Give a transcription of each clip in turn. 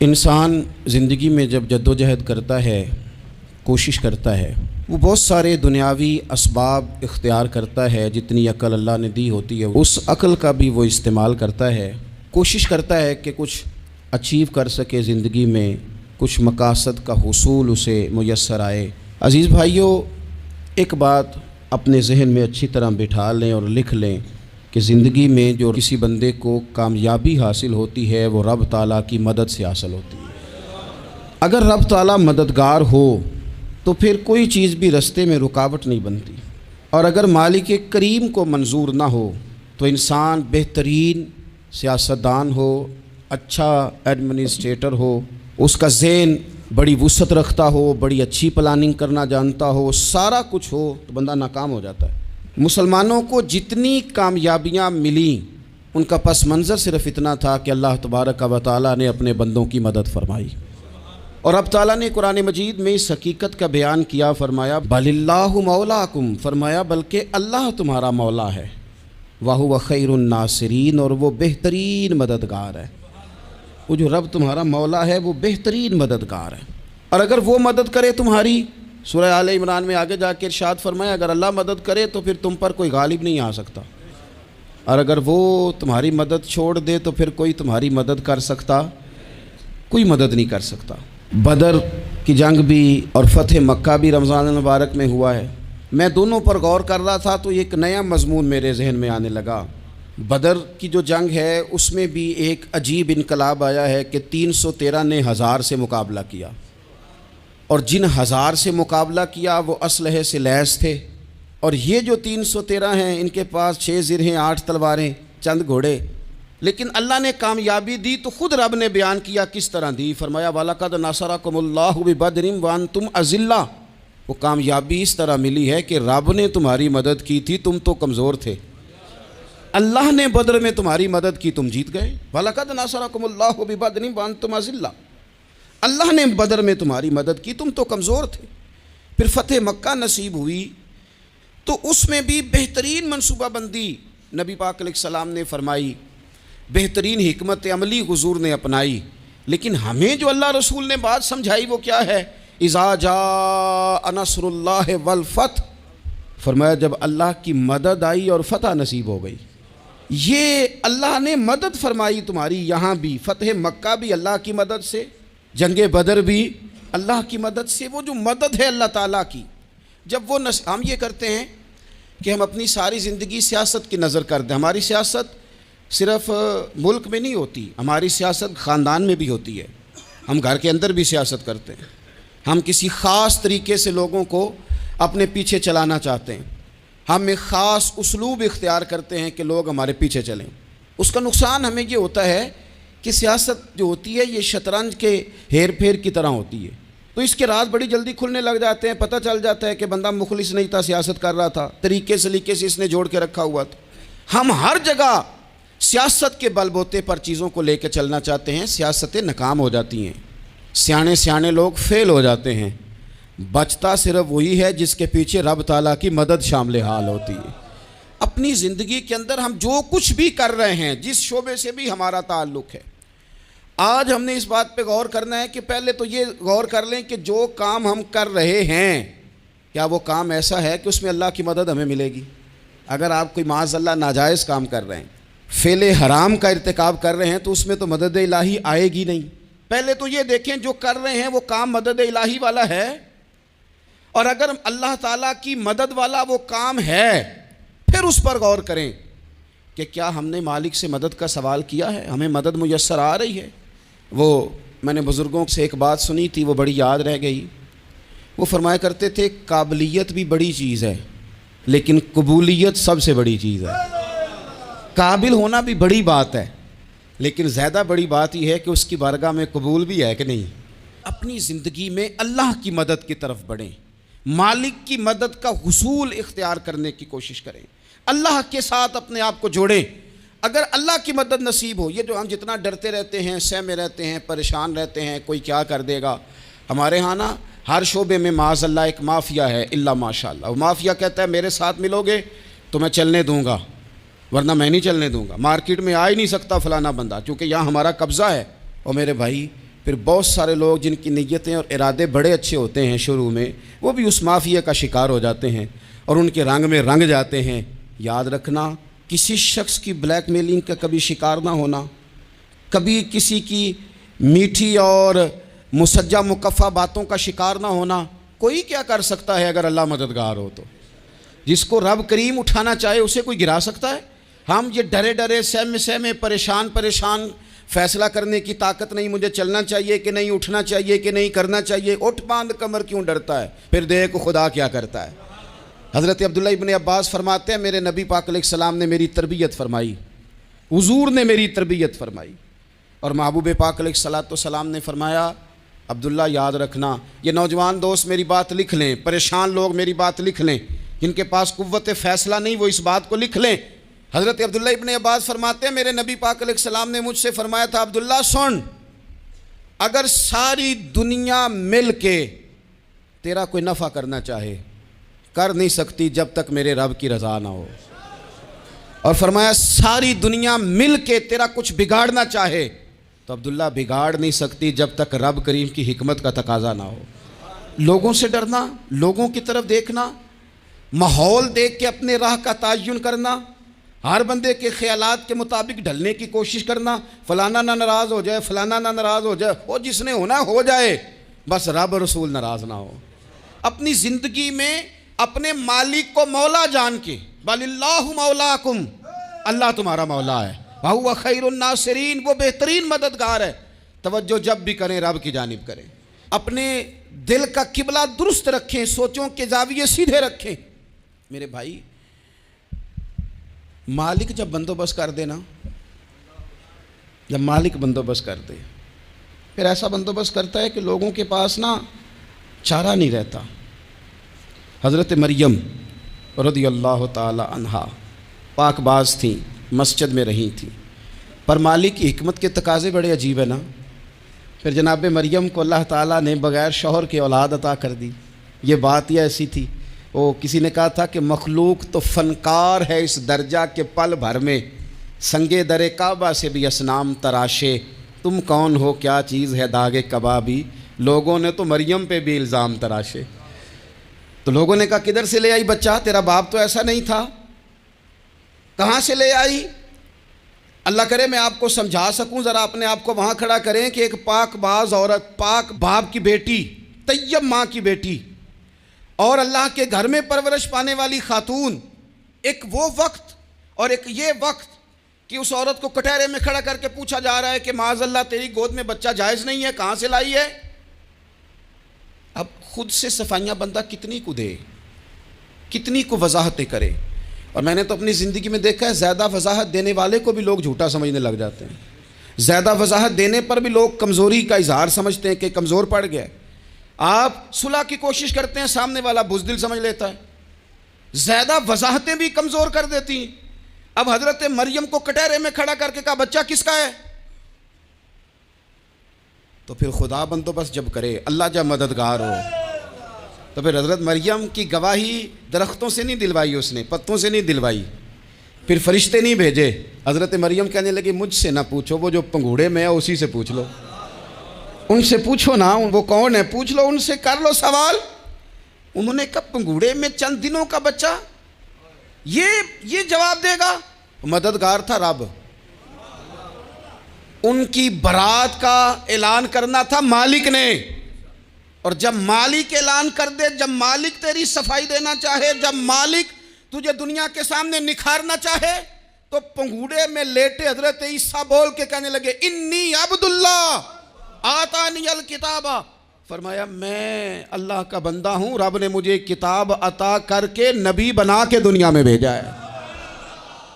انسان زندگی میں جب جدوجہد کرتا ہے، کوشش کرتا ہے، وہ بہت سارے دنیاوی اسباب اختیار کرتا ہے۔ جتنی عقل اللہ نے دی ہوتی ہے اس عقل کا بھی وہ استعمال کرتا ہے، کوشش کرتا ہے کہ کچھ اچیو کر سکے زندگی میں، کچھ مقاصد کا حصول اسے میسر آئے۔ عزیز بھائیوں، ایک بات اپنے ذہن میں اچھی طرح بٹھا لیں اور لکھ لیں کہ زندگی میں جو کسی بندے کو کامیابی حاصل ہوتی ہے وہ رب تعالیٰ کی مدد سے حاصل ہوتی ہے۔ اگر رب تعالیٰ مددگار ہو تو پھر کوئی چیز بھی رستے میں رکاوٹ نہیں بنتی، اور اگر مالک کریم کو منظور نہ ہو تو انسان بہترین سیاستدان ہو، اچھا ایڈمنسٹریٹر ہو، اس کا ذہن بڑی وسعت رکھتا ہو، بڑی اچھی پلاننگ کرنا جانتا ہو، سارا کچھ ہو، تو بندہ ناکام ہو جاتا ہے۔ مسلمانوں کو جتنی کامیابیاں ملیں ان کا پس منظر صرف اتنا تھا کہ اللہ تبارک و تعالیٰ نے اپنے بندوں کی مدد فرمائی، اور اب تعالیٰ نے قرآن مجید میں اس حقیقت کا بیان کیا، فرمایا بل اللہ مولاکم، فرمایا بلکہ اللہ تمہارا مولا ہے، وَهُوَ خَيْرُ النَّاصِرِينَ، اور وہ بہترین مددگار ہے۔ وہ جو رب تمہارا مولا ہے وہ بہترین مددگار ہے، اور اگر وہ مدد کرے تمہاری، سورہ آل عمران میں آگے جا کے ارشاد فرمایا اگر اللہ مدد کرے تو پھر تم پر کوئی غالب نہیں آ سکتا، اور اگر وہ تمہاری مدد چھوڑ دے تو پھر کوئی تمہاری مدد کر سکتا، کوئی مدد نہیں کر سکتا۔ بدر کی جنگ بھی اور فتح مکہ بھی رمضان المبارک میں ہوا ہے۔ میں دونوں پر غور کر رہا تھا تو ایک نیا مضمون میرے ذہن میں آنے لگا۔ بدر کی جو جنگ ہے اس میں بھی ایک عجیب انقلاب آیا ہے کہ 313 نے 1000 سے مقابلہ کیا، اور جن 1000 سے مقابلہ کیا وہ اسلحے سے لیس تھے، اور یہ جو 313 ہیں ان کے پاس 6 زرہیں، 8 تلواریں، چند گھوڑے، لیکن اللہ نے کامیابی دی تو خود رب نے بیان کیا کس طرح دی، فرمایا وَلَقَدْ نَصَرَكُمُ اللَّهُ بِبَدْرٍ وَأَنْتُمْ أَذِلَّةٌ۔ وہ کامیابی اس طرح ملی ہے کہ رب نے تمہاری مدد کی تھی، تم تو کمزور تھے، اللہ نے بدر میں تمہاری مدد کی، تم جیت گئے۔ وَلَقَدْ نَصَرَكُمُ اللَّهُ بِبَدْرٍ وَأَنْتُمْ أَذِلَّةٌ، اللہ نے بدر میں تمہاری مدد کی، تم تو کمزور تھے۔ پھر فتح مکہ نصیب ہوئی تو اس میں بھی بہترین منصوبہ بندی نبی پاک علیہ السلام نے فرمائی، بہترین حکمت عملی حضور نے اپنائی، لیکن ہمیں جو اللہ رسول نے بات سمجھائی وہ کیا ہے؟ اذا جاء نصر اللہ والفتح، فرمایا جب اللہ کی مدد آئی اور فتح نصیب ہو گئی۔ یہ اللہ نے مدد فرمائی تمہاری، یہاں بھی فتح مکہ بھی اللہ کی مدد سے، جنگ بدر بھی اللہ کی مدد سے۔ وہ جو مدد ہے اللہ تعالیٰ کی، جب وہ ہم یہ کرتے ہیں کہ ہم اپنی ساری زندگی سیاست کی نظر کر دیں، ہماری سیاست صرف ملک میں نہیں ہوتی، ہماری سیاست خاندان میں بھی ہوتی ہے، ہم گھر کے اندر بھی سیاست کرتے ہیں، ہم کسی خاص طریقے سے لوگوں کو اپنے پیچھے چلانا چاہتے ہیں، ہم ایک خاص اسلوب اختیار کرتے ہیں کہ لوگ ہمارے پیچھے چلیں۔ اس کا نقصان ہمیں یہ ہوتا ہے کہ سیاست جو ہوتی ہے یہ شطرنج کے ہیر پھیر کی طرح ہوتی ہے، تو اس کے راز بڑی جلدی کھلنے لگ جاتے ہیں، پتہ چل جاتا ہے کہ بندہ مخلص نہیں تھا، سیاست کر رہا تھا، طریقے سلیقے سے اس نے جوڑ کے رکھا ہوا تھا۔ ہم ہر جگہ سیاست کے بل بوتے پر چیزوں کو لے کے چلنا چاہتے ہیں، سیاستیں ناکام ہو جاتی ہیں، سیانے لوگ فیل ہو جاتے ہیں، بچتا صرف وہی ہے جس کے پیچھے رب تعالیٰ کی مدد شامل حال ہوتی ہے۔ اپنی زندگی کے اندر ہم جو کچھ بھی کر رہے ہیں، جس شعبے سے بھی ہمارا تعلق ہے، آج ہم نے اس بات پہ غور کرنا ہے کہ پہلے تو یہ غور کر لیں کہ جو کام ہم کر رہے ہیں کیا وہ کام ایسا ہے کہ اس میں اللہ کی مدد ہمیں ملے گی؟ اگر آپ کوئی معاذ اللہ ناجائز کام کر رہے ہیں، فعل حرام کا ارتکاب کر رہے ہیں، تو اس میں تو مدد الہی آئے گی نہیں۔ پہلے تو یہ دیکھیں جو کر رہے ہیں وہ کام مدد الہی والا ہے، اور اگر اللہ تعالیٰ کی مدد والا وہ کام ہے پھر اس پر غور کریں کہ کیا ہم نے مالک سے مدد کا سوال کیا ہے، ہمیں مدد میسر آ رہی ہے۔ وہ میں نے بزرگوں سے ایک بات سنی تھی، وہ بڑی یاد رہ گئی۔ وہ فرمایا کرتے تھے قابلیت بھی بڑی چیز ہے لیکن قبولیت سب سے بڑی چیز ہے۔ قابل ہونا بھی بڑی بات ہے لیکن زیادہ بڑی بات یہ ہے کہ اس کی بارگاہ میں قبول بھی ہے کہ نہیں۔ اپنی زندگی میں اللہ کی مدد کی طرف بڑھیں، مالک کی مدد کا حصول اختیار کرنے کی کوشش کریں، اللہ کے ساتھ اپنے آپ کو جوڑیں۔ اگر اللہ کی مدد نصیب ہو، یہ جو ہم جتنا ڈرتے رہتے ہیں، سہمے رہتے ہیں، پریشان رہتے ہیں کوئی کیا کر دے گا، ہمارے ہاں نا ہر شعبے میں معاذ اللہ ایک مافیا ہے، الا ماشاء اللہ۔ وہ مافیا کہتا ہے میرے ساتھ ملو گے تو میں چلنے دوں گا، ورنہ میں نہیں چلنے دوں گا، مارکیٹ میں آ ہی نہیں سکتا فلانا بندہ، چونکہ یہاں ہمارا قبضہ ہے۔ اور میرے بھائی پھر بہت سارے لوگ جن کی نیتیں اور ارادے بڑے اچھے ہوتے ہیں شروع میں، وہ بھی اس مافیا کا شکار ہو جاتے ہیں اور ان کے رنگ میں رنگ جاتے ہیں۔ یاد رکھنا، کسی شخص کی بلیک میلنگ کا کبھی شکار نہ ہونا، کبھی کسی کی میٹھی اور مسجع مکفہ باتوں کا شکار نہ ہونا۔ کوئی کیا کر سکتا ہے اگر اللہ مددگار ہو تو؟ جس کو رب کریم اٹھانا چاہے اسے کوئی گرا سکتا ہے؟ ہم یہ ڈرے ڈرے سہمے سہمے پریشان فیصلہ کرنے کی طاقت نہیں، مجھے چلنا چاہیے کہ نہیں، اٹھنا چاہیے کہ نہیں، کرنا چاہیے، اٹھ باندھ کمر کیوں ڈرتا ہے؟ پھر دیکھ خدا کیا کرتا ہے۔ حضرت عبداللہ ابن عباس فرماتے ہیں میرے نبی پاک علیہ السلام نے میری تربیت فرمائی، حضور نے میری تربیت فرمائی، اور محبوب پاک علیہ السلام نے فرمایا عبداللہ یاد رکھنا، یہ نوجوان دوست میری بات لکھ لیں، پریشان لوگ میری بات لکھ لیں، جن کے پاس قوت فیصلہ نہیں وہ اس بات کو لکھ لیں۔ حضرت عبداللہ ابن عباس فرماتے ہیں میرے نبی پاک علیہ السلام نے مجھ سے فرمایا تھا عبداللہ سن، اگر ساری دنیا مل کے تیرا کوئی نفع کرنا چاہے کر نہیں سکتی جب تک میرے رب کی رضا نہ ہو، اور فرمایا ساری دنیا مل کے تیرا کچھ بگاڑنا چاہے تو عبداللہ بگاڑ نہیں سکتی جب تک رب کریم کی حکمت کا تقاضا نہ ہو۔ لوگوں سے ڈرنا، لوگوں کی طرف دیکھنا، ماحول دیکھ کے اپنے راہ کا تعین کرنا، ہر بندے کے خیالات کے مطابق ڈھلنے کی کوشش کرنا، فلانا نہ ناراض ہو جائے، فلانا نہ ناراض ہو جائے، وہ جس نے ہونا ہو جائے، بس رب رسول ناراض نہ ہو۔ اپنی زندگی میں اپنے مالک کو مولا جان کے، بل اللہ مولاکم، اللہ تمہارا مولا ہے، وَهُوَ خَيْرُ النَّاصِرِينَ، وہ بہترین مددگار ہے۔ توجہ جب بھی کریں رب کی جانب کریں، اپنے دل کا قبلہ درست رکھیں، سوچوں کے زاویے سیدھے رکھیں۔ میرے بھائی، مالک جب بندوبست کر دے نا، جب مالک بندوبست کر دے، پھر ایسا بندوبست کرتا ہے کہ لوگوں کے پاس نا چارہ نہیں رہتا۔ حضرت مریم رضی اللہ تعالی عنہا پاک باز تھیں، مسجد میں رہی تھیں، پر مالک کی حکمت کے تقاضے بڑے عجیب ہیں نا۔ پھر جناب مریم کو اللہ تعالیٰ نے بغیر شوہر کے اولاد عطا کر دی۔ یہ بات ہی ایسی تھی، وہ کسی نے کہا تھا کہ مخلوق تو فنکار ہے اس درجہ کے پل بھر میں سنگے در کعبہ سے بھی اصنام تراشے، تم کون ہو کیا چیز ہے داغ کبابی، لوگوں نے تو مریم پہ بھی الزام تراشے۔ تو لوگوں نے کہا کدھر سے لے آئی بچہ، تیرا باپ تو ایسا نہیں تھا، کہاں سے لے آئی؟ اللہ کرے میں آپ کو سمجھا سکوں، ذرا اپنے آپ کو وہاں کھڑا کریں کہ ایک پاک باز عورت، پاک باپ کی بیٹی، طیب ماں کی بیٹی، اور اللہ کے گھر میں پرورش پانے والی خاتون، ایک وہ وقت اور ایک یہ وقت کہ اس عورت کو کٹہرے میں کھڑا کر کے پوچھا جا رہا ہے کہ معاذ اللہ تیری گود میں بچہ جائز نہیں ہے، کہاں سے لائی ہے؟ اب خود سے صفائیاں بندہ کتنی کو دے، کتنی کو وضاحتیں کرے۔ اور میں نے تو اپنی زندگی میں دیکھا ہے زیادہ وضاحت دینے والے کو بھی لوگ جھوٹا سمجھنے لگ جاتے ہیں، زیادہ وضاحت دینے پر بھی لوگ کمزوری کا اظہار سمجھتے ہیں کہ کمزور پڑ گیا ہے۔ آپ صلح کی کوشش کرتے ہیں، سامنے والا بزدل سمجھ لیتا ہے، زیادہ وضاحتیں بھی کمزور کر دیتی ہیں۔ اب حضرت مریم کو کٹہرے میں کھڑا کر کے کہا بچہ کس کا ہے؟ تو پھر خدا بندوبست جب کرے، اللہ جب مددگار ہو، تو پھر حضرت مریم کی گواہی درختوں سے نہیں دلوائی، اس نے پتوں سے نہیں دلوائی، پھر فرشتے نہیں بھیجے۔ حضرت مریم کہنے لگی مجھ سے نہ پوچھو، وہ جو پنگوڑے میں ہے اسی سے پوچھ لو، ان سے پوچھو نا، وہ کون ہے پوچھ لو، ان سے کر لو سوال۔ انہوں نے کہا پنگوڑے میں چند دنوں کا بچہ، یہ جواب دے گا؟ مددگار تھا رب، ان کی برات کا اعلان کرنا تھا مالک نے، اور جب مالک اعلان کر دے، جب مالک تیری صفائی دینا چاہے، جب مالک تجھے دنیا کے سامنے نکھارنا چاہے، تو پنگوڑے میں لیٹے حضرت عیسیٰ بول کے کہنے لگے انی عبداللہ آتانی الکتاب، فرمایا میں اللہ کا بندہ ہوں، رب نے مجھے کتاب عطا کر کے نبی بنا کے دنیا میں بھیجا ہے،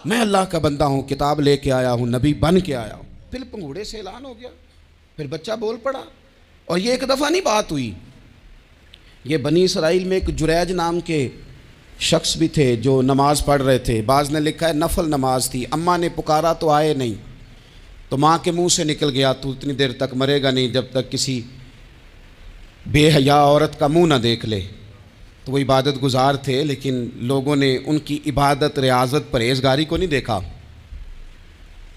میں اللہ کا بندہ ہوں، کتاب لے کے آیا ہوں، نبی بن کے آیا ہوں۔ پھر پنگوڑے سے اعلان ہو گیا، پھر بچہ بول پڑا۔ اور یہ ایک دفعہ نہیں بات ہوئی، یہ بنی اسرائیل میں ایک جریج نام کے شخص بھی تھے جو نماز پڑھ رہے تھے، بعض نے لکھا ہے نفل نماز تھی، اماں نے پکارا تو آئے نہیں، تو ماں کے منہ سے نکل گیا تو اتنی دیر تک مرے گا نہیں جب تک کسی بے حیا عورت کا منہ نہ دیکھ لے۔ تو وہ عبادت گزار تھے، لیکن لوگوں نے ان کی عبادت، ریاضت، پرہیزگاری کو نہیں دیکھا۔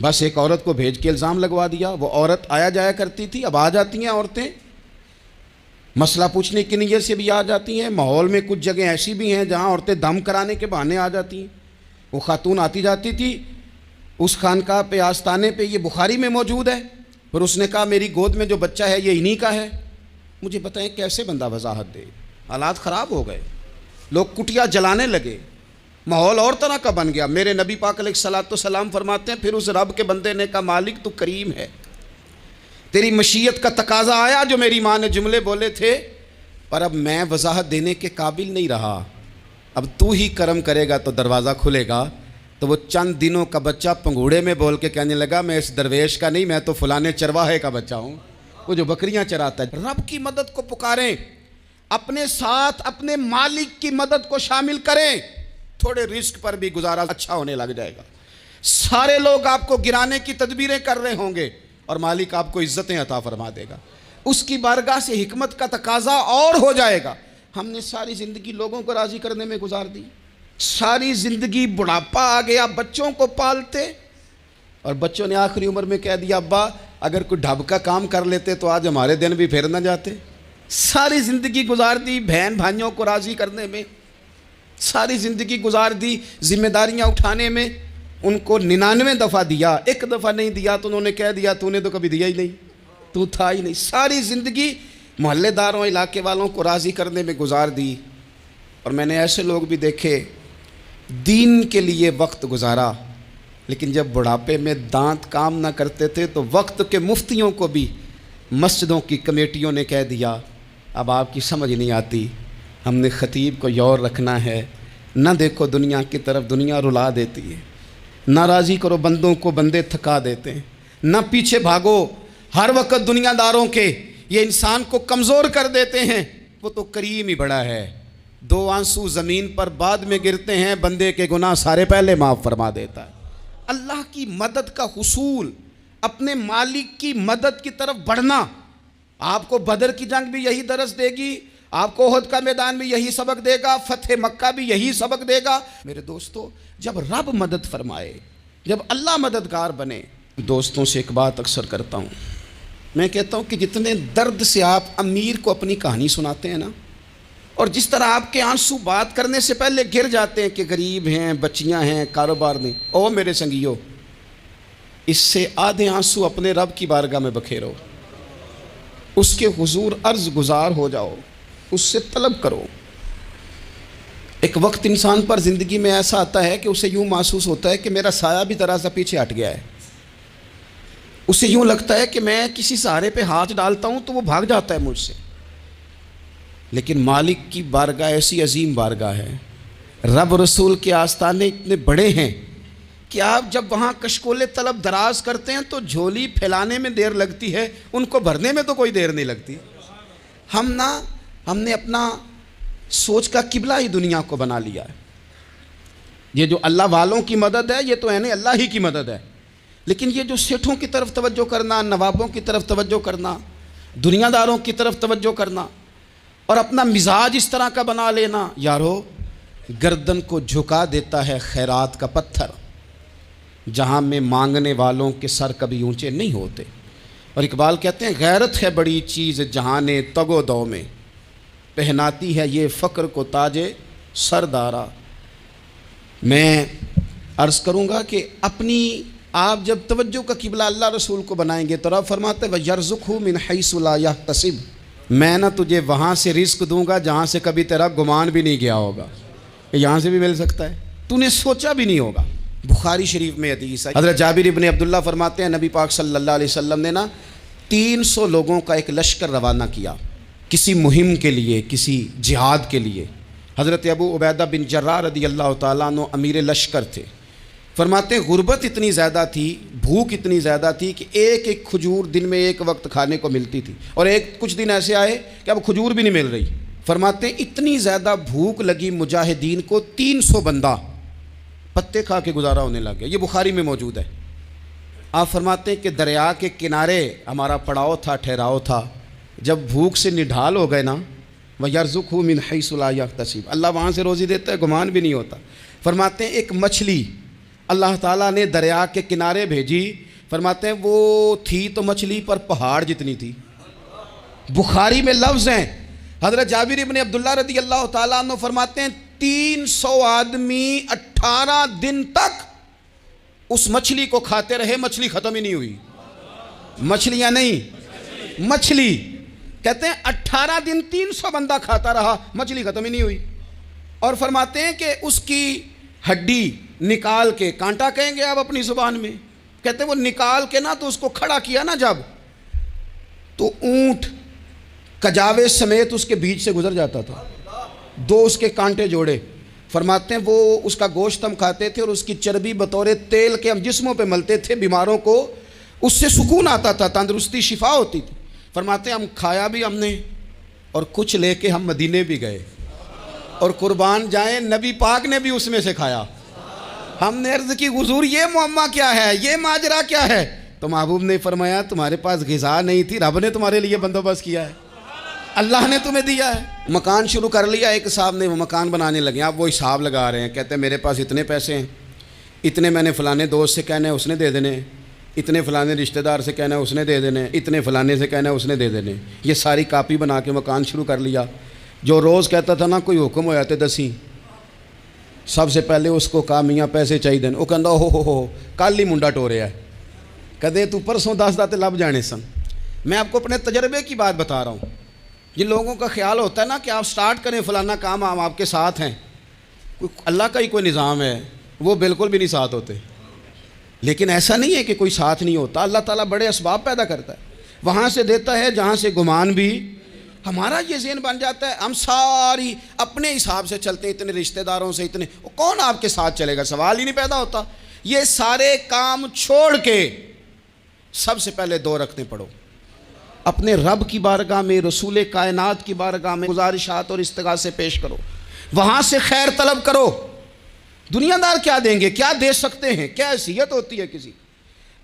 بس ایک عورت کو بھیج کے الزام لگوا دیا، وہ عورت آیا جایا کرتی تھی، اب آ جاتی ہیں عورتیں، مسئلہ پوچھنے کی نیت سے بھی آ جاتی ہیں۔ ماحول میں کچھ جگہ ایسی بھی ہیں جہاں عورتیں دم کرانے کے بہانے آ جاتی ہیں۔ وہ خاتون آتی جاتی تھی اس خانقاہ پہ، آستانے پہ، یہ بخاری میں موجود ہے، پھر اس نے کہا میری گود میں جو بچہ ہے یہ انہی کا ہے۔ مجھے بتائیں کیسے بندہ وضاحت دے؟ حالات خراب ہو گئے، لوگ کٹیا جلانے لگے، ماحول اور طرح کا بن گیا۔ میرے نبی پاک علیہ الصلوۃ والسلام فرماتے ہیں پھر اس رب کے بندے نے کہا مالک تو کریم ہے، تیری مشیت کا تقاضا آیا جو میری ماں نے جملے بولے تھے، پر اب میں وضاحت دینے کے قابل نہیں رہا، اب تو ہی کرم کرے گا تو دروازہ کھلے گا۔ تو وہ چند دنوں کا بچہ پنگوڑے میں بول کے کہنے لگا میں اس درویش کا نہیں، میں تو فلانے چرواہے کا بچہ ہوں، وہ جو بکریاں چراتا ہے۔ رب کی مدد کو پکاریں، اپنے ساتھ اپنے مالک کی مدد کو شامل کریں، تھوڑے رزق پر بھی گزارا اچھا ہونے لگ جائے گا۔ سارے لوگ آپ کو گرانے کی تدبیریں کر رہے ہوں گے اور مالک آپ کو عزتیں عطا فرما دے گا، اس کی بارگاہ سے حکمت کا تقاضا اور ہو جائے گا۔ ہم نے ساری زندگی لوگوں کو راضی کرنے میں گزار دی، ساری زندگی بڑھاپا آ گیا بچوں کو پالتے، اور بچوں نے آخری عمر میں کہہ دیا ابا اگر کوئی ڈھب کا کام کر لیتے تو آج ہمارے دن بھی پھیر نہ جاتے۔ ساری زندگی گزار دی بہن بھائیوں کو راضی کرنے میں، ساری زندگی گزار دی ذمہ داریاں اٹھانے میں، ان کو 99 دفعہ دیا، ایک دفعہ نہیں دیا تو انہوں نے کہہ دیا تو نے تو کبھی دیا ہی نہیں، تو تھا ہی نہیں۔ ساری زندگی محلے داروں علاقے والوں کو راضی کرنے میں گزار دی۔ اور میں نے ایسے لوگ بھی دیکھے دین کے لیے وقت گزارا، لیکن جب بڑھاپے میں دانت کام نہ کرتے تھے تو وقت کے مفتیوں کو بھی مسجدوں کی کمیٹیوں نے کہہ دیا اب آپ کی سمجھ نہیں آتی، ہم نے خطیب کو یور رکھنا ہے، نہ دیکھو دنیا کی طرف، دنیا رلا دیتی ہے، نہ راضی کرو بندوں کو، بندے تھکا دیتے ہیں، نہ پیچھے بھاگو ہر وقت دنیا داروں کے، یہ انسان کو کمزور کر دیتے ہیں۔ وہ تو کریم ہی بڑا ہے، 2 آنسو زمین پر بعد میں گرتے ہیں، بندے کے گناہ سارے پہلے معاف فرما دیتا ہے۔ اللہ کی مدد کا حصول، اپنے مالک کی مدد کی طرف بڑھنا، آپ کو بدر کی جنگ بھی یہی درس دے گی، آپ کو احد کا میدان بھی یہی سبق دے گا، فتح مکہ بھی یہی سبق دے گا۔ میرے دوستو جب رب مدد فرمائے، جب اللہ مددگار بنے، دوستوں سے ایک بات اکثر کرتا ہوں، میں کہتا ہوں کہ جتنے درد سے آپ امیر کو اپنی کہانی سناتے ہیں نا، اور جس طرح آپ کے آنسو بات کرنے سے پہلے گر جاتے ہیں کہ غریب ہیں، بچیاں ہیں، کاروبار نہیں، او میرے سنگیو، اس سے آدھے آنسو اپنے رب کی بارگاہ میں بکھیرو، اس کے حضور عرض گزار ہو جاؤ، اس سے طلب کرو۔ ایک وقت انسان پر زندگی میں ایسا آتا ہے کہ اسے یوں محسوس ہوتا ہے کہ میرا سایہ بھی ذرا سا پیچھے ہٹ گیا ہے، اسے یوں لگتا ہے کہ میں کسی سہارے پہ ہاتھ ڈالتا ہوں تو وہ بھاگ جاتا ہے مجھ سے۔ لیکن مالک کی بارگاہ ایسی عظیم بارگاہ ہے، رب رسول کے آستانے اتنے بڑے ہیں کہ آپ جب وہاں کشکول طلب دراز کرتے ہیں تو جھولی پھیلانے میں دیر لگتی ہے، ان کو بھرنے میں تو کوئی دیر نہیں لگتی۔ ہم نے اپنا سوچ کا قبلہ ہی دنیا کو بنا لیا ہے۔ یہ جو اللہ والوں کی مدد ہے یہ تو یعنی اللہ ہی کی مدد ہے، لیکن یہ جو سیٹھوں کی طرف توجہ کرنا، نوابوں کی طرف توجہ کرنا، دنیا داروں کی طرف توجہ کرنا اور اپنا مزاج اس طرح کا بنا لینا، یارو گردن کو جھکا دیتا ہے خیرات کا پتھر، جہاں میں مانگنے والوں کے سر کبھی اونچے نہیں ہوتے۔ اور اقبال کہتے ہیں غیرت ہے بڑی چیز جہان تگ و دو میں، پہناتی ہے یہ فقر کو تاج سردارا۔ میں عرض کروں گا کہ اپنی آپ جب توجہ کا قبلہ اللہ رسول کو بنائیں گے تو رب فرماتے ہیں وَيَرْزُقْهُ مِنْ حَيْثُ لَا يَحْتَسِبُ، میں نہ تجھے وہاں سے رزق دوں گا جہاں سے کبھی تیرا گمان بھی نہیں گیا ہوگا، یہاں سے بھی مل سکتا ہے، تو نے سوچا بھی نہیں ہوگا۔ بخاری شریف میں حدیث ہے، حضرت جابر ابن عبداللہ فرماتے ہیں نبی پاک صلی اللہ علیہ وسلم نے 300 لوگوں کا ایک لشکر روانہ کیا کسی مہم کے لیے، کسی جہاد کے لیے۔ حضرت ابو عبیدہ بن جراح رضی اللہ تعالیٰ عنہ امیر لشکر تھے۔ فرماتے ہیں غربت اتنی زیادہ تھی، بھوک اتنی زیادہ تھی کہ ایک ایک کھجور دن میں ایک وقت کھانے کو ملتی تھی، اور کچھ دن ایسے آئے کہ اب کھجور بھی نہیں مل رہی۔ فرماتے ہیں اتنی زیادہ بھوک لگی مجاہدین کو 300 بندہ پتے کھا کے گزارا ہونے لگ گیا۔ یہ بخاری میں موجود ہے۔ آپ فرماتے ہیں کہ دریا کے کنارے ہمارا پڑاؤ تھا، ٹھہراؤ تھا، جب بھوک سے نڈھال ہو گئے نا، وَيَرْزُقْهُ مِنْ حَيْثُ لَا يَحْتَسِبُ، اللہ وہاں سے روزی دیتا ہے، گمان بھی نہیں ہوتا۔ فرماتے ہیں ایک مچھلی اللہ تعالیٰ نے دریا کے کنارے بھیجی، فرماتے ہیں وہ تھی تو مچھلی پر پہاڑ جتنی تھی۔ بخاری میں لفظ ہیں، حضرت جابر ابن عبداللہ رضی اللہ تعالیٰ عنہ فرماتے ہیں 300 آدمی 18 دن تک اس مچھلی کو کھاتے رہے، مچھلی ختم ہی نہیں ہوئی۔ مچھلیاں نہیں، مچھلی کہتے ہیں 18 دن 300 بندہ کھاتا رہا، مچھلی ختم ہی نہیں ہوئی۔ اور فرماتے ہیں کہ اس کی ہڈی نکال کے، کانٹا کہیں گے آپ اپنی زبان میں، کہتے ہیں وہ نکال کے نا تو اس کو کھڑا کیا نا جب، تو اونٹ کجاوے سمیت اس کے بیچ سے گزر جاتا تھا، 2 اس کے کانٹے جوڑے۔ فرماتے ہیں وہ اس کا گوشت ہم کھاتے تھے اور اس کی چربی بطور تیل کے ہم جسموں پہ ملتے تھے، بیماروں کو اس سے سکون آتا تھا، تندرستی شفا ہوتی تھی۔ فرماتے ہیں ہم کھایا بھی ہم نے اور کچھ لے کے ہم مدینے بھی گئے، اور قربان جائیں نبی پاک نے بھی اس میں سے کھایا۔ ہم نے عرض کی حضور یہ معمہ کیا ہے، یہ ماجرا کیا ہے؟ تو محبوب نے فرمایا تمہارے پاس غذا نہیں تھی، رب نے تمہارے لیے بندوبست کیا ہے، اللہ نے تمہیں دیا ہے۔ مکان شروع کر لیا، ایک صاحب نے وہ مکان بنانے لگے، آپ وہ حساب لگا رہے ہیں، کہتے ہیں میرے پاس اتنے پیسے ہیں، اتنے میں نے فلانے دوست سے کہنا ہے اس نے دے دینے، اتنے فلانے رشتہ دار سے کہنا ہے اس نے دے دینے، اتنے فلانے سے کہنا ہے اس نے دے دینے۔ یہ ساری کاپی بنا کے مکان شروع کر لیا۔ جو روز کہتا تھا نا کوئی حکم ہو جاتے دسی، سب سے پہلے اس کو کہا میاں پیسے چاہیے دین، وہ کہندا ہو کل ہی منڈا ٹوریا ہے، کہتے تو پرسوں 10 داتے لب جانے سن۔ میں آپ کو اپنے تجربے کی بات بتا رہا ہوں۔ جن لوگوں کا خیال ہوتا ہے نا کہ آپ سٹارٹ کریں فلانا کام، ہم آپ کے ساتھ ہیں، اللہ کا ہی کوئی نظام ہے، وہ بالکل بھی نہیں ساتھ ہوتے۔ لیکن ایسا نہیں ہے کہ کوئی ساتھ نہیں ہوتا، اللہ تعالیٰ بڑے اسباب پیدا کرتا ہے، وہاں سے دیتا ہے جہاں سے گمان بھی۔ ہمارا یہ ذہن بن جاتا ہے ہم ساری اپنے حساب سے چلتے ہیں، اتنے رشتہ داروں سے اتنے، کون آپ کے ساتھ چلے گا؟ سوال ہی نہیں پیدا ہوتا۔ یہ سارے کام چھوڑ کے سب سے پہلے 2 رکعتیں پڑھو، اپنے رب کی بارگاہ میں، رسول کائنات کی بارگاہ میں گزارشات اور استغاثے پیش کرو، وہاں سے خیر طلب کرو۔ دنیا دار کیا دیں گے، کیا دے سکتے ہیں، کیا حیثیت ہوتی ہے کسی؟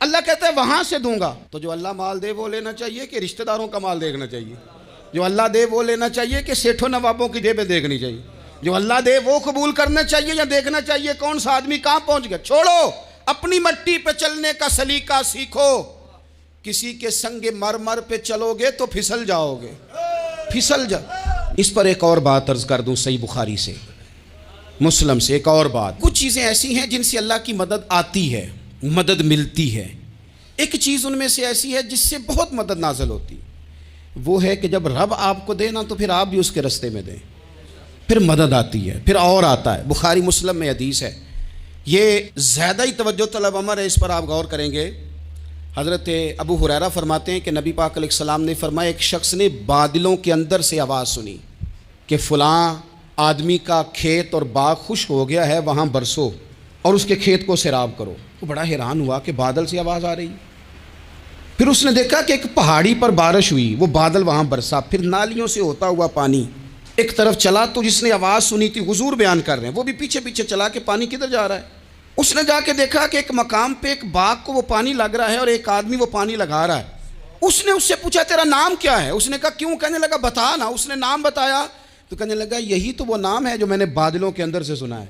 اللہ کہتا ہے وہاں سے دوں گا۔ تو جو اللہ مال دے وہ لینا چاہیے کہ رشتہ داروں کا مال دیکھنا چاہیے؟ جو اللہ دے وہ لینا چاہیے کہ سیٹھوں نوابوں کی جیبیں دیکھنی چاہیے؟ جو اللہ دے وہ قبول کرنا چاہیے یا دیکھنا چاہیے کون سا آدمی کہاں پہنچ گیا؟ چھوڑو، اپنی مٹی پہ چلنے کا سلیقہ سیکھو۔ کسی کے سنگ مرمر پہ چلو گے تو پھسل جاؤ گے، پھسل جاؤ۔ اس پر ایک اور بات عرض کر دوں، صحیح بخاری سے، مسلم سے ایک اور بات۔ کچھ چیزیں ایسی ہیں جن سے اللہ کی مدد آتی ہے، مدد ملتی ہے۔ ایک چیز ان میں سے ایسی ہے جس سے بہت مدد نازل ہوتی ہے، وہ ہے کہ جب رب آپ کو دے نا تو پھر آپ بھی اس کے رستے میں دیں، پھر مدد آتی ہے، پھر اور آتا ہے۔ بخاری مسلم میں حدیث ہے، یہ زیادہ ہی توجہ طلب امر ہے، اس پر آپ غور کریں گے۔ حضرت ابو ہریرہ فرماتے ہیں کہ نبی پاک علیہ السلام نے فرمایا ایک شخص نے بادلوں کے اندر سے آواز سنی کہ فلاں آدمی کا کھیت اور باغ خشک ہو گیا ہے، وہاں برسو اور اس کے کھیت کو سیراب کرو۔ وہ بڑا حیران ہوا کہ بادل سے آواز آ رہی۔ پھر اس نے دیکھا کہ ایک پہاڑی پر بارش ہوئی، وہ بادل وہاں برسا، پھر نالیوں سے ہوتا ہوا پانی ایک طرف چلا۔ تو جس نے آواز سنی تھی، حضور بیان کر رہے ہیں، وہ بھی پیچھے پیچھے چلا کہ پانی کدھر جا رہا ہے۔ اس نے جا کے دیکھا کہ ایک مقام پہ ایک باغ کو وہ پانی لگ رہا ہے اور ایک آدمی وہ پانی لگا رہا ہے۔ اس نے اس سے پوچھا تیرا نام کیا ہے؟ اس نے کہا کیوں؟ کہنے لگا بتا نا۔ اس نے نام بتایا تو کہنے لگا یہی تو وہ نام ہے جو میں نے بادلوں کے اندر سے سنا ہے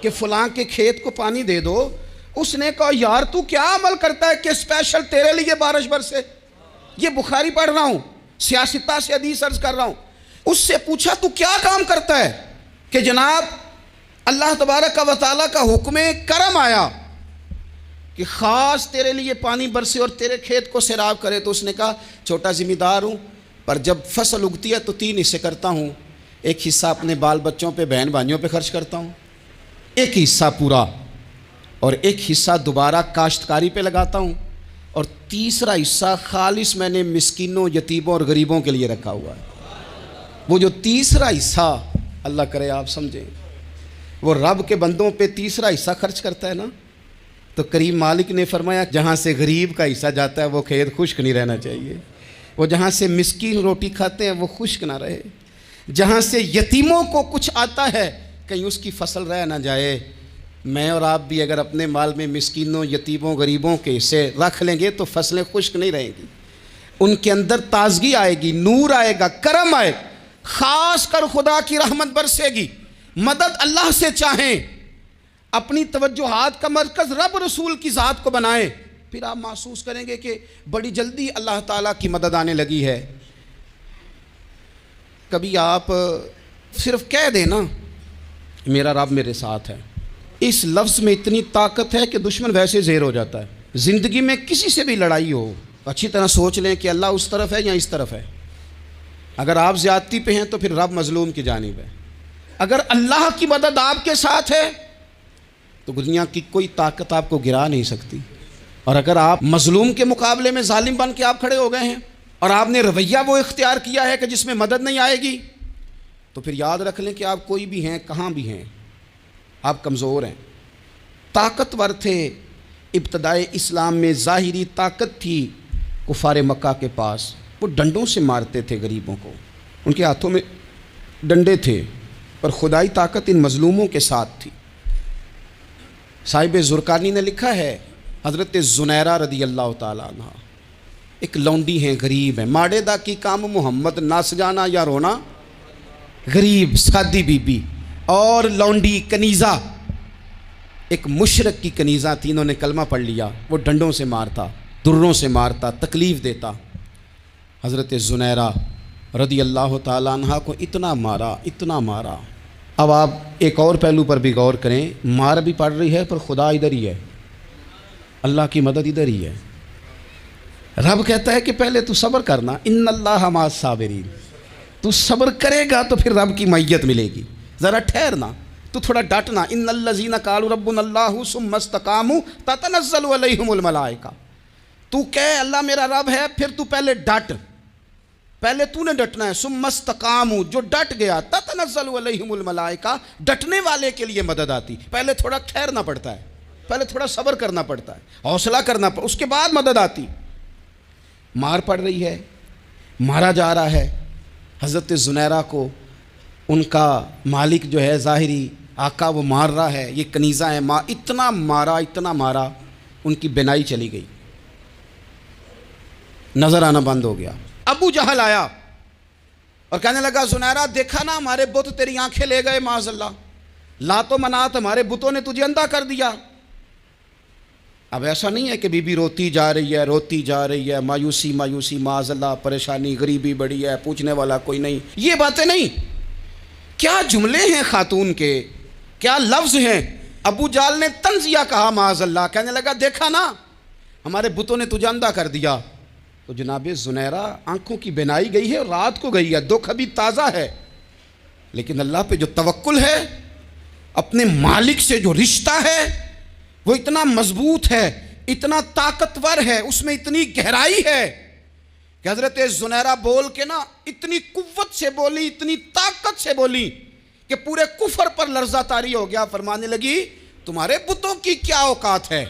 کہ فلاں کے کھیت کو پانی دے دو۔ اس نے کہا یار تو کیا عمل کرتا ہے کہ اسپیشل تیرے لیے بارش برسے؟ یہ بخاری پڑھ رہا ہوں، سیاستہ سے حدیث عرض کر رہا ہوں۔ اس سے پوچھا تو کیا کام کرتا ہے کہ جناب اللہ تبارک و تعالیٰ کا حکم کرم آیا کہ خاص تیرے لیے پانی برسے اور تیرے کھیت کو سیراب کرے؟ تو اس نے کہا چھوٹا ذمہ دار ہوں، پر جب فصل اگتی ہے تو 3 حصے کرتا ہوں، ایک حصہ اپنے بال بچوں پہ، بہن بھائیوں پہ خرچ کرتا ہوں، ایک حصہ پورا، اور ایک حصہ دوبارہ کاشتکاری پہ لگاتا ہوں، اور تیسرا حصہ خالص میں نے مسکینوں، یتیموں اور غریبوں کے لیے رکھا ہوا ہے۔ وہ جو تیسرا حصہ، اللہ کرے آپ سمجھیں، وہ رب کے بندوں پہ تیسرا حصہ خرچ کرتا ہے نا، تو کریم مالک نے فرمایا جہاں سے غریب کا حصہ جاتا ہے وہ کھیت خشک نہیں رہنا چاہیے، وہ جہاں سے مسکین روٹی کھاتے ہیں وہ خشک نہ رہے، جہاں سے یتیموں کو کچھ آتا ہے کہیں اس کی فصل رہ نہ جائے۔ میں اور آپ بھی اگر اپنے مال میں مسکینوں، یتیموں، غریبوں کے حصے رکھ لیں گے تو فصلیں خشک نہیں رہیں گی، ان کے اندر تازگی آئے گی، نور آئے گا، کرم آئے گا، خاص کر خدا کی رحمت برسے گی۔ مدد اللہ سے چاہیں، اپنی توجہات کا مرکز رب رسول کی ذات کو بنائیں، پھر آپ محسوس کریں گے کہ بڑی جلدی اللہ تعالیٰ کی مدد آنے لگی ہے۔ کبھی آپ صرف کہہ دیں نا میرا رب میرے ساتھ ہے، اس لفظ میں اتنی طاقت ہے کہ دشمن ویسے زیر ہو جاتا ہے۔ زندگی میں کسی سے بھی لڑائی ہو، اچھی طرح سوچ لیں کہ اللہ اس طرف ہے یا اس طرف ہے۔ اگر آپ زیادتی پہ ہیں تو پھر رب مظلوم کی جانب ہے۔ اگر اللہ کی مدد آپ کے ساتھ ہے تو دنیا کی کوئی طاقت آپ کو گرا نہیں سکتی۔ اور اگر آپ مظلوم کے مقابلے میں ظالم بن کے آپ کھڑے ہو گئے ہیں اور آپ نے رویہ وہ اختیار کیا ہے کہ جس میں مدد نہیں آئے گی، تو پھر یاد رکھ لیں کہ آپ کوئی بھی ہیں، کہاں بھی ہیں، آپ کمزور ہیں۔ طاقتور تھے ابتدائے اسلام میں، ظاہری طاقت تھی کفار مکہ کے پاس، وہ ڈنڈوں سے مارتے تھے غریبوں کو، ان کے ہاتھوں میں ڈنڈے تھے، پر خدائی طاقت ان مظلوموں کے ساتھ تھی۔ صاحب زرقانی نے لکھا ہے، حضرت زنیرہ رضی اللہ تعالیٰ عنہ ایک لونڈی ہیں، غریب ہیں، ماڑے دا کی کام محمد نس جانا یا رونا، غریب سادی بی بی اور لونڈی کنیزہ، ایک مشرک کی کنیزہ تھی، انہوں نے کلمہ پڑھ لیا، وہ ڈنڈوں سے مارتا، دروں سے مارتا، تکلیف دیتا۔ حضرت زنیرہ رضی اللہ تعالیٰ عنہ کو اتنا مارا۔ اب آپ ایک اور پہلو پر بھی غور کریں، مار بھی پڑ رہی ہے پر خدا ادھر ہی ہے، اللہ کی مدد ادھر ہی ہے۔ رب کہتا ہے کہ پہلے تو صبر کرنا، ان اللہ مع الصابرین، تو صبر کرے گا تو پھر رب کی معیت ملے گی، ذرا ٹھہرنا، تو تھوڑا ڈٹنا۔ ان الذین قالوا ربنا اللہ ثم استقاموا تتنزل علیہم الملائکہ، تو کہے اللہ میرا رب ہے، پھر تو پہلے ڈٹ، پہلے تو نے ڈٹنا ہے۔ ثم استقاموا، جو ڈٹ گیا، تتنزل علیہم الملائکہ، ڈٹنے والے کے لیے مدد آتی، پہلے تھوڑا ٹھہرنا پڑتا ہے، پہلے تھوڑا صبر کرنا پڑتا ہے، حوصلہ کرنا پڑتا ہے، اس کے بعد مدد آتی۔ مار پڑ رہی ہے، مارا جا رہا ہے حضرت زنیرہ کو، ان کا مالک جو ہے ظاہری آقا وہ مار رہا ہے، یہ کنیزہ ہے، اتنا مارا ان کی بینائی چلی گئی، نظر آنا بند ہو گیا۔ ابو جہل آیا اور کہنے لگا زنیرہ دیکھا نا ہمارے بت تیری آنکھیں لے گئے، معاذ اللہ، لات و منات ہمارے بتوں نے تجھے اندھا کر دیا۔ اب ایسا نہیں ہے کہ بی بی روتی جا رہی ہے، مایوسی معاذ اللہ، پریشانی، غریبی بڑی ہے، پوچھنے والا کوئی نہیں، یہ باتیں نہیں۔ کیا جملے ہیں خاتون کے، کیا لفظ ہیں۔ ابو جہل نے تنزیہ کہا معاذ اللہ، کہنے لگا دیکھا نا ہمارے بتوں نے تجھے اندھا کر دیا۔ تو جناب زنیرہ آنکھوں کی بینائی گئی ہے، رات کو گئی ہے، دکھ ابھی تازہ ہے، لیکن اللہ پہ جو توکل ہے، اپنے مالک سے جو رشتہ ہے وہ اتنا مضبوط ہے، اتنا طاقتور ہے، اس میں اتنی گہرائی ہے کہ حضرت زنیرہ بول کے نا اتنی قوت سے بولی، اتنی طاقت سے بولی کہ پورے کفر پر لرزہ طاری ہو گیا۔ فرمانے لگی تمہارے بتوں کی کیا اوقات ہے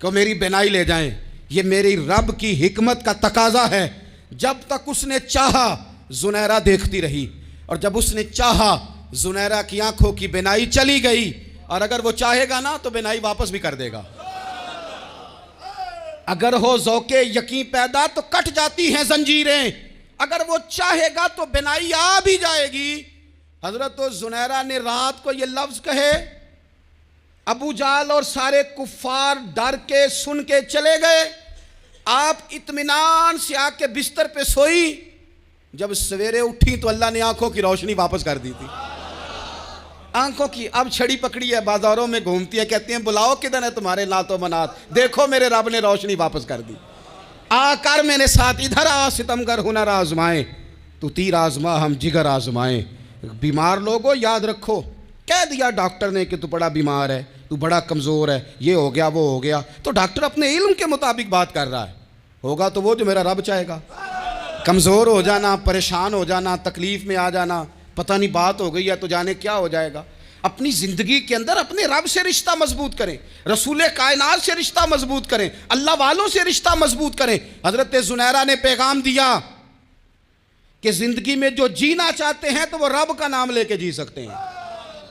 کہ میری بینائی لے جائیں، یہ میری رب کی حکمت کا تقاضا ہے۔ جب تک اس نے چاہا زنیرہ دیکھتی رہی، اور جب اس نے چاہا زنیرہ کی آنکھوں کی بینائی چلی گئی، اور اگر وہ چاہے گا نا تو بینائی واپس بھی کر دے گا۔ اگر ہو ذوق یقین پیدا تو کٹ جاتی ہیں زنجیریں، اگر وہ چاہے گا تو بینائی آ بھی جائے گی۔ حضرت زنیرہ نے رات کو یہ لفظ کہے، ابو جہل اور سارے کفار ڈر کے سن کے چلے گئے، آپ اطمینان سے آ کے بستر پہ سوئی۔ جب سویرے اٹھی تو اللہ نے آنکھوں کی روشنی واپس کر دی تھی، آنکھوں کی۔ اب چھڑی پکڑی ہے، بازاروں میں گھومتی ہے، کہتی ہیں بلاؤ کدھر ہے تمہارے لات و منات، دیکھو میرے رب نے روشنی واپس کر دی۔ آ کر میرے ساتھ ادھر آ، ستمگر ہنر آزمائیں، تو تیر آزما ہم جگر آزمائیں۔ بیمار لوگوں یاد رکھو، کہہ دیا ڈاکٹر نے کہ تو بڑا بیمار ہے، تو بڑا کمزور ہے، یہ ہو گیا وہ ہو گیا، تو ڈاکٹر اپنے علم کے مطابق بات کر رہا ہے، ہوگا تو وہ جو میرا رب چاہے گا۔ کمزور ہو جانا، پریشان ہو جانا، تکلیف میں آ جانا، پتہ نہیں بات ہو گئی ہے تو جانے کیا ہو جائے گا۔ اپنی زندگی کے اندر اپنے رب سے رشتہ مضبوط کریں، رسول کائنات سے رشتہ مضبوط کریں، اللہ والوں سے رشتہ مضبوط کریں۔ حضرت زنیرہ نے پیغام دیا کہ زندگی میں جو جینا چاہتے ہیں تو وہ رب کا نام لے کے جی سکتے ہیں،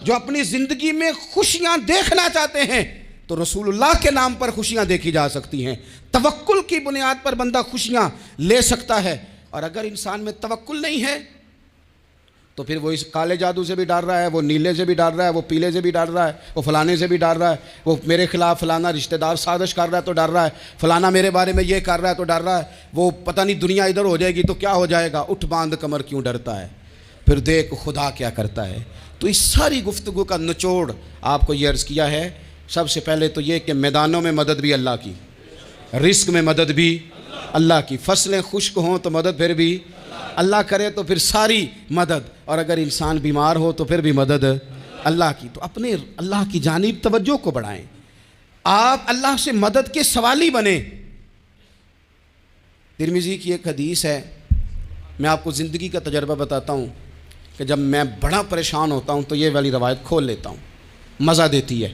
جو اپنی زندگی میں خوشیاں دیکھنا چاہتے ہیں تو رسول اللہ کے نام پر خوشیاں دیکھی جا سکتی ہیں۔ توکل کی بنیاد پر بندہ خوشیاں لے سکتا ہے، اور اگر انسان میں توکل نہیں ہے تو پھر وہ اس کالے جادو سے بھی ڈر رہا ہے، وہ نیلے سے بھی ڈر رہا ہے، وہ پیلے سے بھی ڈر رہا ہے، وہ فلانے سے بھی ڈر رہا ہے، وہ میرے خلاف فلانا رشتہ دار سازش کر رہا ہے تو ڈر رہا ہے، فلانا میرے بارے میں یہ کر رہا ہے تو ڈر رہا ہے، وہ پتہ نہیں دنیا ادھر ہو جائے گی تو کیا ہو جائے گا، اٹھ باندھ کمر کیوں ڈرتا ہے، پھر دیکھ خدا کیا کرتا ہے۔ تو اس ساری گفتگو کا نچوڑ آپ کو یہ عرض کیا ہے، سب سے پہلے تو یہ کہ میدانوں میں مدد بھی اللہ کی، رزق میں مدد بھی اللہ کی، فصلیں خشک ہوں تو مدد پھر بھی اللہ کرے، تو پھر ساری مدد، اور اگر انسان بیمار ہو تو پھر بھی مدد اللہ کی۔ تو اپنے اللہ کی جانب توجہ کو بڑھائیں، آپ اللہ سے مدد کے سوالی بنیں۔ ترمذی کی ایک حدیث ہے، میں آپ کو زندگی کا تجربہ بتاتا ہوں کہ جب میں بڑا پریشان ہوتا ہوں تو یہ والی روایت کھول لیتا ہوں، مزہ دیتی ہے۔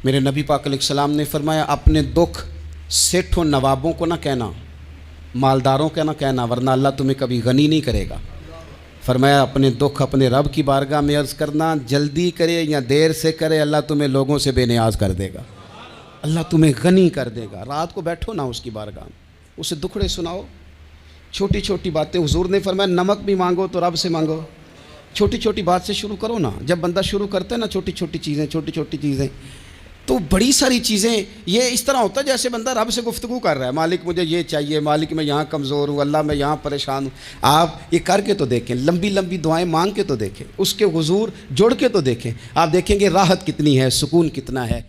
میرے نبی پاک علیہ السلام نے فرمایا، اپنے دکھ سیٹھوں نوابوں کو نہ کہنا، مالداروں کا نہ کہنا، ورنہ اللہ تمہیں کبھی غنی نہیں کرے گا۔ فرمایا اپنے دکھ اپنے رب کی بارگاہ میں عرض کرنا، جلدی کرے یا دیر سے کرے اللہ تمہیں لوگوں سے بے نیاز کر دے گا، اللہ تمہیں غنی کر دے گا۔ رات کو بیٹھو نا اس کی بارگاہ میں، اسے دکھڑے سناؤ، چھوٹی چھوٹی باتیں، حضور نے فرمایا نمک بھی مانگو تو رب سے مانگو، چھوٹی چھوٹی بات سے شروع کرو نا۔ جب بندہ شروع کرتا ہے نا چھوٹی چھوٹی چیزیں تو بڑی ساری چیزیں یہ اس طرح ہوتا ہے جیسے بندہ رب سے گفتگو کر رہا ہے، مالک مجھے یہ چاہیے، مالک میں یہاں کمزور ہوں، اللہ میں یہاں پریشان ہوں۔ آپ یہ کر کے تو دیکھیں، لمبی لمبی دعائیں مانگ کے تو دیکھیں، اس کے حضور جوڑ کے تو دیکھیں، آپ دیکھیں گے راحت کتنی ہے، سکون کتنا ہے۔